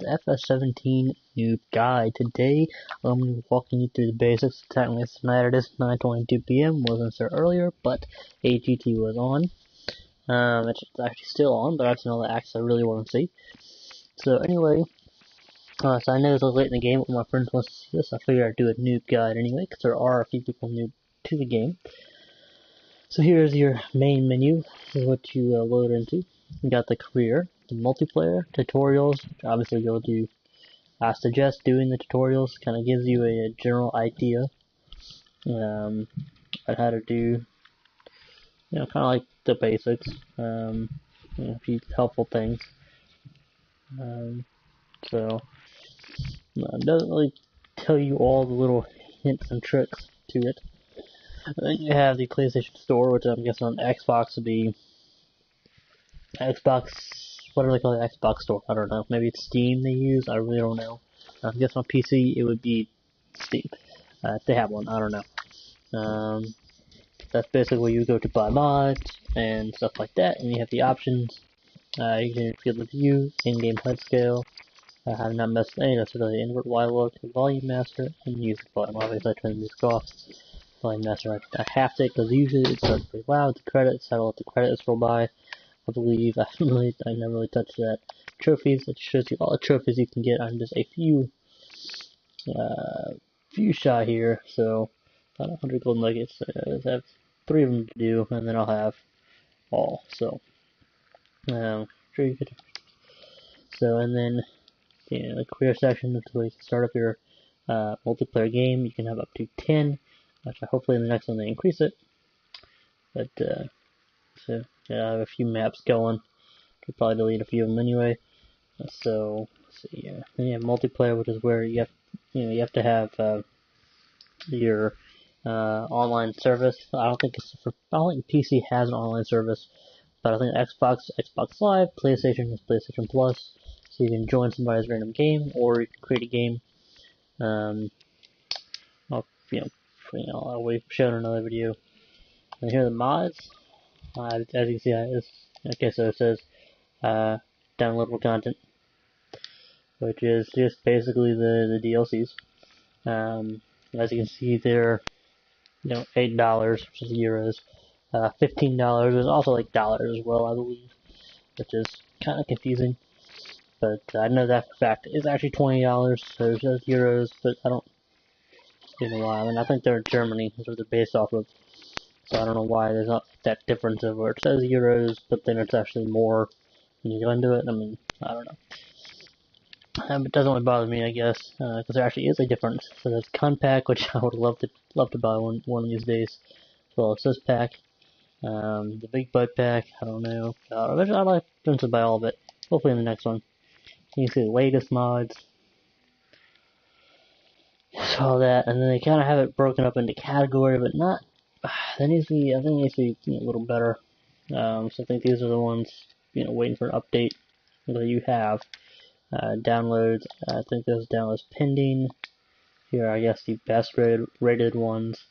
FS17 Noob Guide. Today, I'm going to be walking you through the basics. Technically, tonight it is 9:22 p.m. Wasn't there earlier, but AGT was on. It's actually still on, but I've seen all the acts I really want to see. So anyway, so I know it's a little late in the game, but my friends wants to see this. I figured I'd do a Noob Guide anyway, because there are a few people new to the game. So here's your main menu. This is what you load into. You got the career, the multiplayer, tutorials, which obviously you'll do. I suggest doing the tutorials, kind of gives you a general idea on how to do, kind of like the basics, a few helpful things. So, it doesn't really tell you all the little hints and tricks to it. And then you have the PlayStation Store, which I'm guessing on Xbox would be Xbox, what do they call the Xbox Store? I don't know. Maybe it's Steam they use. I really don't know. I guess on PC it would be Steam. If they have one, I don't know. That's basically where you go to buy mods and stuff like that, and you have the options. You can get the view, in-game HUD scale, have not messed with any necessarily invert Y look, volume master, and music volume. Obviously, I turn the music off. Volume master, I have to, because usually it starts pretty loud. The credits, I don't let the credits roll by. I believe I never really touched that. Trophies, it shows you all the trophies you can get on just a few shot here. So about 100 gold nuggets. I have 3 of them to do, and then I'll have all. So and then the career section is where you can start up your multiplayer game. You can have up to 10, which hopefully in the next one they increase it. But so yeah, I have a few maps going. Could probably delete a few of them anyway. So let's see here. Then you have multiplayer, which is where you have to have your online service. I don't think PC has an online service, but I think Xbox Live, PlayStation is PlayStation Plus. So you can join somebody's random game, or you can create a game. We've shown another video. And here are the mods. As you can see, so it says downloadable content, which is just basically the DLCs. As you can see, they're $8, which is euros. $15 is also like dollars as well, I believe, which is kind of confusing. But I know that for a fact it's actually $20, so it says euros, but I don't know why. I mean, I think they're in Germany, that's what they're based off of. So I don't know why there's not that difference of where it says euros, but then it's actually more when you go into it. I mean, I don't know. It doesn't really bother me, I guess, because there actually is a difference. So there's Compact, which I would love to buy one of these days, as well as this pack. The Big Butt pack, I don't know. I'd like to buy all of it. Hopefully in the next one. You can see the latest mods. So all that, and then they kind of have it broken up into category, but not. That needs to be. I think it needs to be a little better. So I think these are the ones waiting for an update that you have. Downloads. I think those downloads pending. Here, I guess the best rated ones.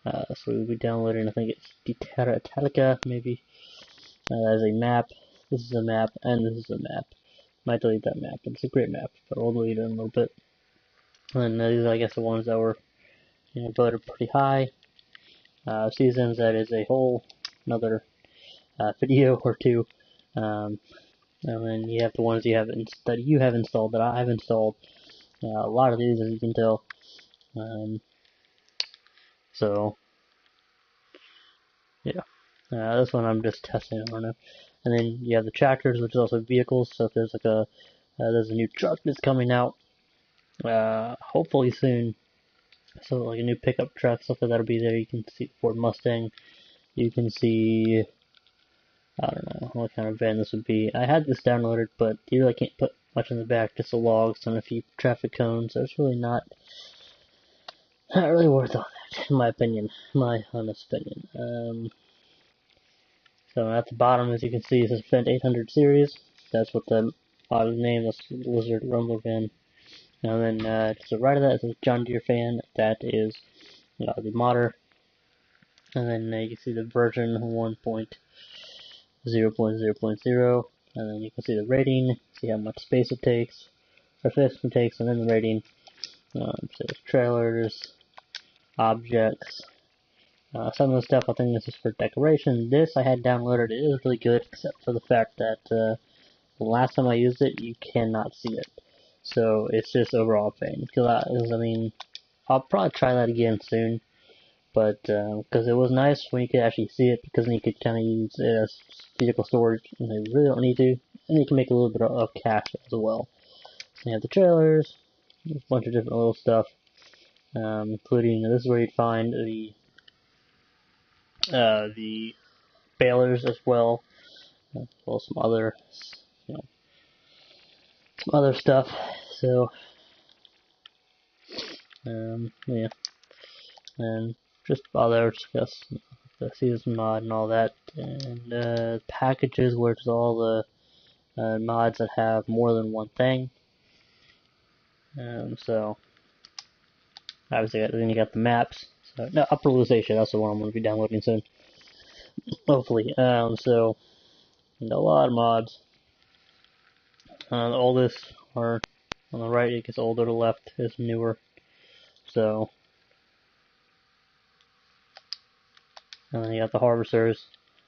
So we'll be downloading. I think it's Titanic, maybe. As a map. This is a map, and this is a map. Might delete that map, but it's a great map. But we'll delete it in a little bit. And these are, I guess, the ones that were voted pretty high. Seasons, that is a whole another video or two. And then you have the ones that you have installed, that I have installed. A lot of these, as you can tell. So yeah, this one I'm just testing. I don't know. And then you have the tractors, which is also vehicles. So if there's like there's a new truck that's coming out, hopefully soon. So like a new pickup truck, stuff like that'll be there. You can see Ford Mustang. You can see, I don't know what kind of van this would be. I had this downloaded, but you really can't put much in the back, just the logs and a few traffic cones. So it's really not really worth all that, in my opinion, my honest opinion. So at the bottom, as you can see, it says Fendt 800 series. That's what the name is, Lizard Rumble van. And then to the right of that is a John Deere fan. That is the modder. And then you can see the version 1.0.0.0. And then you can see the rating, see how much space it takes. or system takes an enumerating so trailers, objects. Some of the stuff I think this is for decoration. This I had downloaded. It is really good, except for the fact that the last time I used it, you cannot see it. So it's just overall pain. Because I mean, I'll probably try that again soon. But because it was nice when you could actually see it, because then you could kind of use it as physical storage, and you really don't need to. And you can make a little bit of cash as well. So you have the trailers, a bunch of different little stuff, including this is where you'd find the balers as well some other, some other stuff. So, yeah, and just other discuss the season mod and all that, and packages, where it's all the mods that have more than one thing. So obviously, then you got the maps. So, no, Upper Lusation, that's the one I'm going to be downloading soon. Hopefully. So, a lot of mods. The oldest are on the right, it gets older, the left is newer. So, and then you got the harvesters.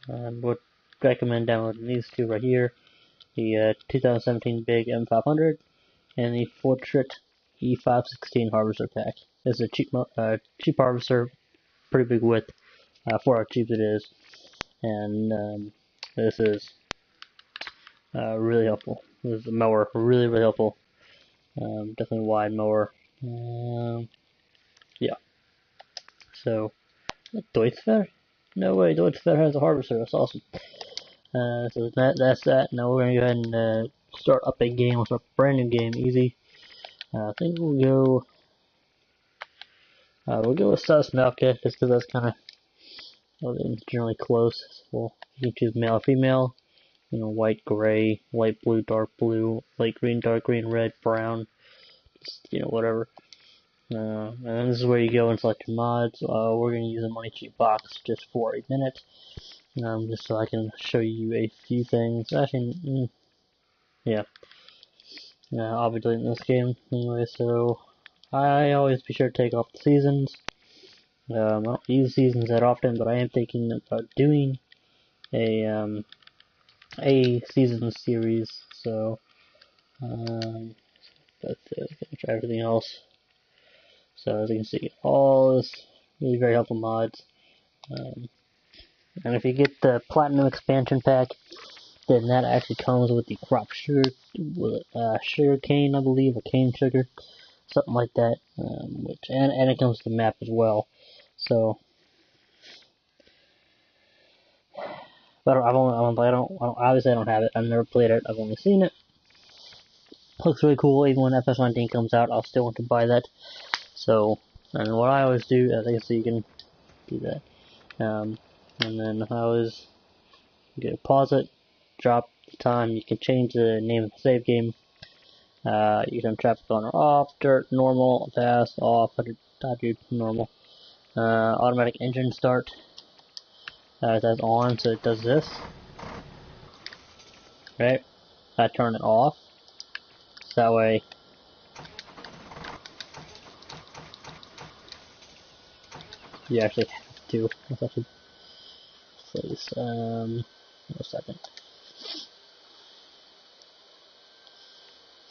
Would recommend downloading these two right here. The 2017 Big M500 and the Fortrit E516 Harvester Pack. This is a cheap harvester, pretty big width for how cheap it is. And this is really helpful. This is a mower, really helpful. Definitely a wide mower. Yeah. So, Deutschfair? No way, Deutschfair has a harvester. That's awesome. So that's that. Now we're gonna go ahead and start up a game. We'll start a brand new game, easy. I think we'll go with Sus Melka, just because that's kind of generally close. So you can choose male or female. You know, white, gray, light blue, dark blue, light green, dark green, red, brown. Just, you know, whatever. And then this is where you go and select your mods. We're going to use a money cheat box just for a minute. Just so I can show you a few things. Actually, yeah. I'll be deleting this game anyway, so I always be sure to take off the seasons. I don't use seasons that often, but I am thinking about doing a season series, so that's it. Gonna try everything else. So as you can see, all this really very helpful mods. And if you get the Platinum Expansion Pack, then that actually comes with the crop sugar cane, I believe, or cane sugar, something like that. And it comes with the map as well. So, but obviously I don't have it. I've never played it. I've only seen it. Looks really cool. Even when FS17 comes out, I'll still want to buy that. So, and what I always do, as I can see, you can do that. And then I always pause it, drop the time. You can change the name of the save game. You can traffic on or off, dirt, normal, fast, off, normal. Automatic engine start. That's on, so it does this. Right? I turn it off. So that way you actually have to. Let's actually place, a second.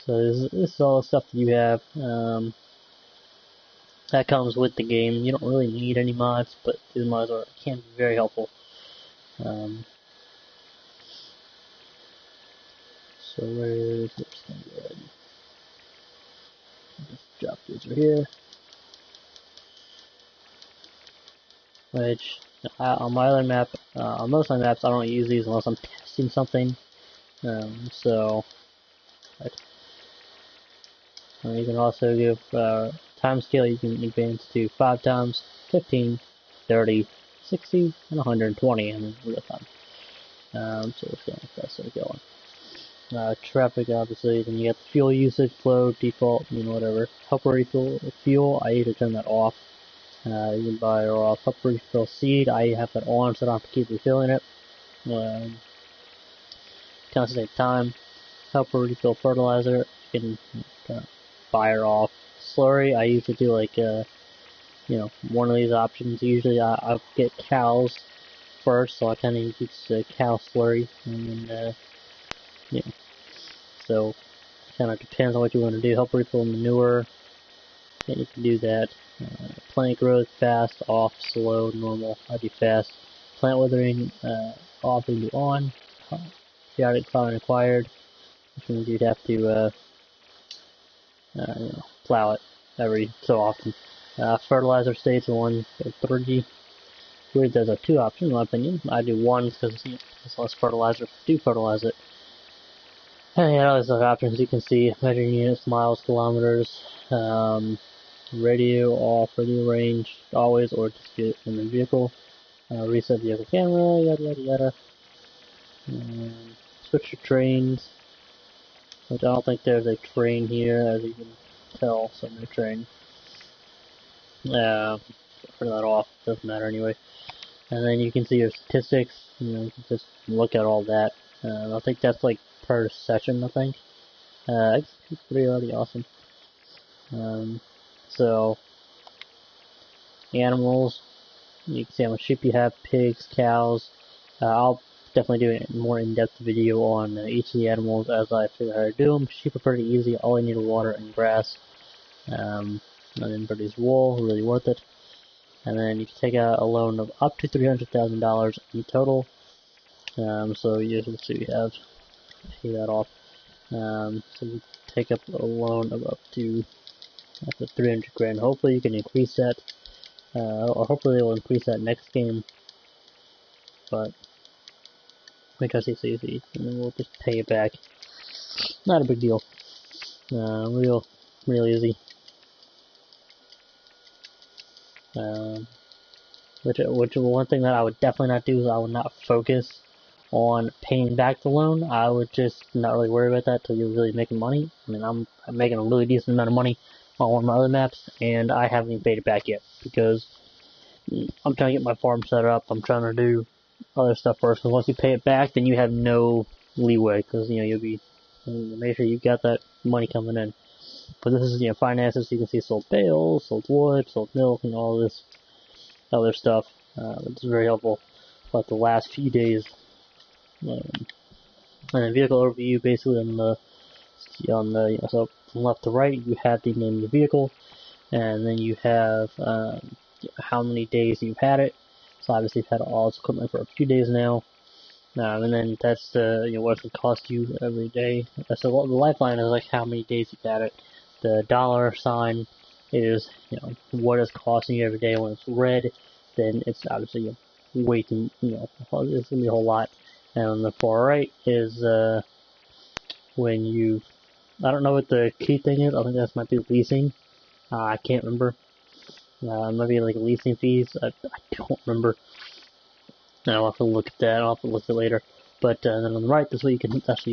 So this is all the stuff that you have. That comes with the game. You don't really need any mods, but these mods can be very helpful. So where's this thing? Just drop these right here. Which on my other map, on most of my maps, I don't use these unless I'm testing something. You can also give time scale. You can advance to 5 times, 15, 30, 60, and 120 in real time. So it's going fast, so going. Traffic, obviously. Then you got the fuel usage, flow, default, whatever. Helper refill fuel. I either turn that off. You can buy or off. Helper refill seed. I have that on, so I don't have to keep refilling it. Constant time. Helper refill fertilizer. You can kind of fire off. Slurry, I usually do like one of these options. Usually I get cows first, so I kind of use cow slurry, and then so kind of depends on what you want to do. Help refill manure, then you can do that. Plant growth, fast, off, slow, normal. I do fast. Plant withering, off and do on. Periodic plowing required, which means you'd have to plow it every so often. Fertilizer states 1 to 3. Weird, there's a 2 option in my opinion. I do 1 because it's less fertilizer. Do fertilize it. And yeah, other options you can see: measuring units, miles, kilometers, radio off, radio range always, or just get in the vehicle. Reset vehicle camera, yada yada yada. Switch to trains, which I don't think there's a train here, as you can tell, so no train. Turn that off, doesn't matter anyway. And then you can see your statistics, you can just look at all that. I think that's like per session, I think. It's pretty already awesome. So, animals, you can see how much sheep you have, pigs, cows. I'll definitely do a more in-depth video on each of the animals as I figure out how to do them. Sheep are pretty easy, all you need is water and grass. And then produce wool, really worth it. And then you can take out a loan of up to $300,000 in total. So you have to pay that off. So you take up a loan of up to 300 grand. Hopefully you can increase that, or hopefully they will increase that next game. But because it's easy, and then we'll just pay it back. Not a big deal. Real easy. Which one thing that I would definitely not do is I would not focus on paying back the loan. I would just not really worry about that till you're really making money. I mean, I'm making a really decent amount of money on one of my other maps, and I haven't even paid it back yet because I'm trying to get my farm set up. I'm trying to do other stuff first. Because once you pay it back, then you have no leeway because you'll be make sure you got that money coming in. But this is finances. You can see sold bales, sold wood, sold milk, and all this other stuff. It's very helpful. But the last few days, and a vehicle overview, basically on the so from left to right, you have the name of the vehicle, and then you have how many days you've had it. So obviously you've had all this equipment for a few days now. And then that's what it cost you every day. So the lifeline is like how many days you've had it. The dollar sign is what it's costing you every day. When it's red, then it's obviously way too it's gonna be a whole lot. And on the far right is when you I don't know what the key thing is. I think that might be leasing. I can't remember. Maybe like leasing fees. I don't remember. I'll have to look at that. I'll have to look at it later. But then on the right, that's what you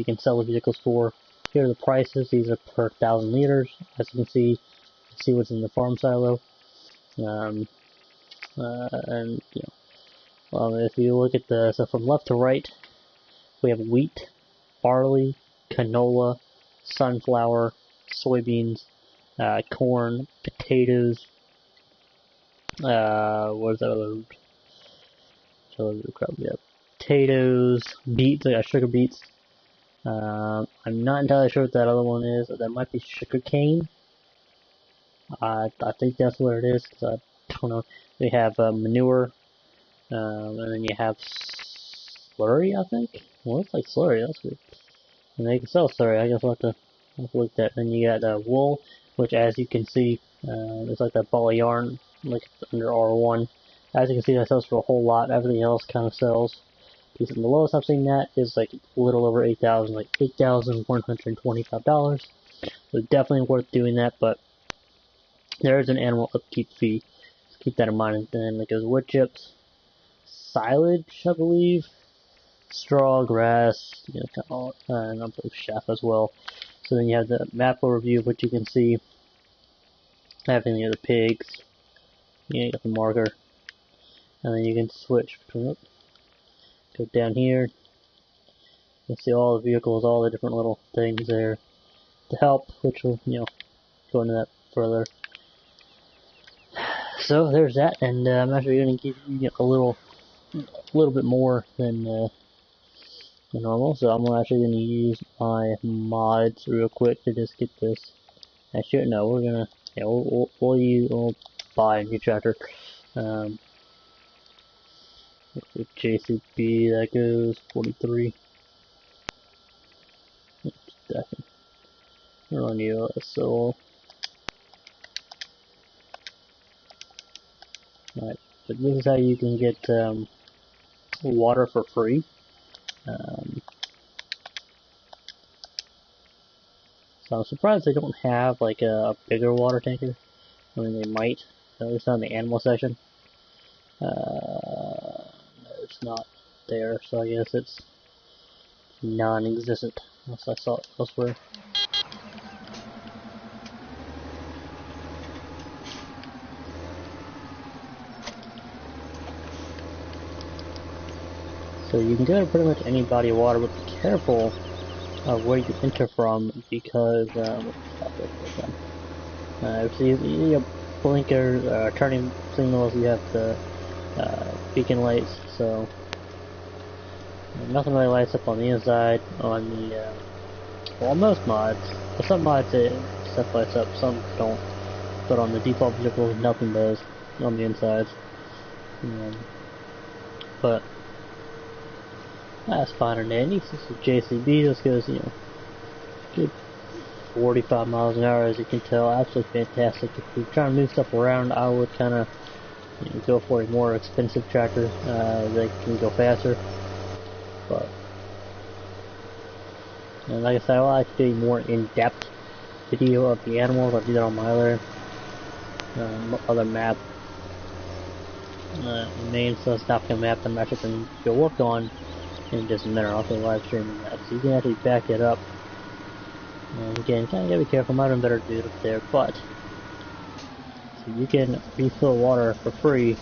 can sell the vehicles for. Here are the prices. These are per 1,000 liters. As you can see what's in the farm silo. And if you look at so from left to right, we have wheat, barley, canola, sunflower, soybeans, corn, potatoes. What is that other? Yeah, potatoes, beets. I got sugar beets. I'm not entirely sure what that other one is. That might be sugar cane. I think that's what it is. Cause I don't know. We have manure, and then you have slurry. I think. Well, it's like slurry. That's good. And they can sell slurry. I guess I'll have to look at that. Then you got wool, which, as you can see, it's like that ball of yarn, like under R1. As you can see, that sells for a whole lot. Everything else kind of sells. The lowest I've seen that is like a little over 8,000, like $8,125. So definitely worth doing that, but there is an animal upkeep fee. So keep that in mind. And then it goes wood chips, silage, I believe, straw, grass, and I believe chaff as well. So then you have the map overview, which you can see having the pigs. You got the marker. And then you can switch between it. Go down here. You can see all the vehicles, all the different little things there. to help, which will, go into that further. So there's that, and I'm actually going to give you a little bit more than normal. So I'm actually going to use my mods real quick to just get this. Actually, no, we're gonna, we'll buy a new tractor. With JCB, that goes 43. Second. We're on you, so. Alright, but this is how you can get water for free. So I'm surprised they don't have like a bigger water tanker. I mean, they might, at least on the animal section. No, it's not there, so I guess it's non-existent, unless I saw it elsewhere. So you can go to pretty much any body of water, but be careful of where you enter from, because so you have blinker, turning signals, you have the beacon lights, so nothing really lights up on the inside. On the well, most mods, but some mods stuff lights up, some don't. But on the default vehicles, nothing does on the insides. But that's fine and dandy. This is JCB. This goes, good 45 miles an hour, as you can tell. Absolutely fantastic. If you're trying to move stuff around, I would kind of go for a more expensive tractor that can go faster. But and like I said, I like to do more in-depth video of the animals. I'll do that on my other map, main South African map that I'm actually going to go work on in just a minute. I'll be live streaming that, so you can actually back it up. And again, kind of gotta be careful. Might have been better to do it up there, but so you can refill water for free.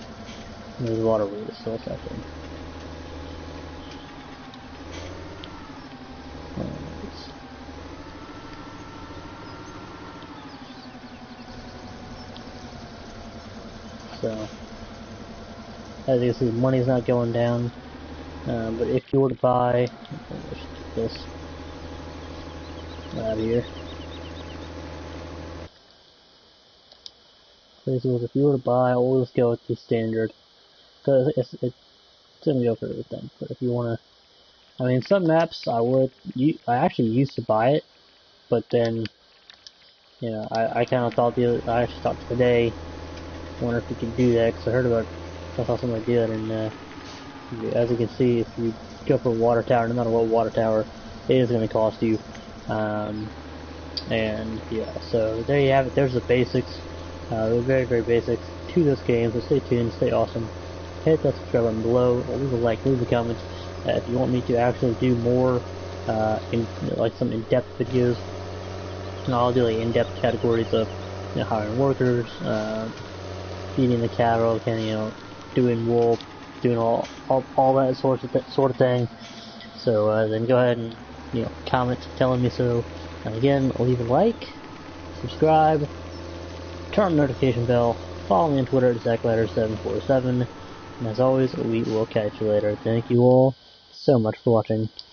There's water wheel, so it's that thing. So, as you can see, money's not going down. But if you were to buy, let's get this out of here. If you were to buy, always go with the standard, because it's gonna go for everything. But if you wanna, I mean, some maps I actually used to buy it, but then, I kind of thought I actually thought today, I wonder if you can do that, because I saw somebody do that, and as you can see, if you go for a water tower, no matter what water tower, it is going to cost you. And yeah, so there you have it. There's the basics. They're very, very basic to this game. So stay tuned, stay awesome. Hit that subscribe button below. Leave a like, leave a comment. If you want me to actually do more, like some in-depth videos, I'll do like in-depth categories of hiring workers, feeding the cattle, doing wool, doing all that sort of thing. So then go ahead and comment telling me so. And again, leave a like, subscribe, turn on the notification bell, follow me on Twitter at ZachLadder747, and as always, we will catch you later. Thank you all so much for watching.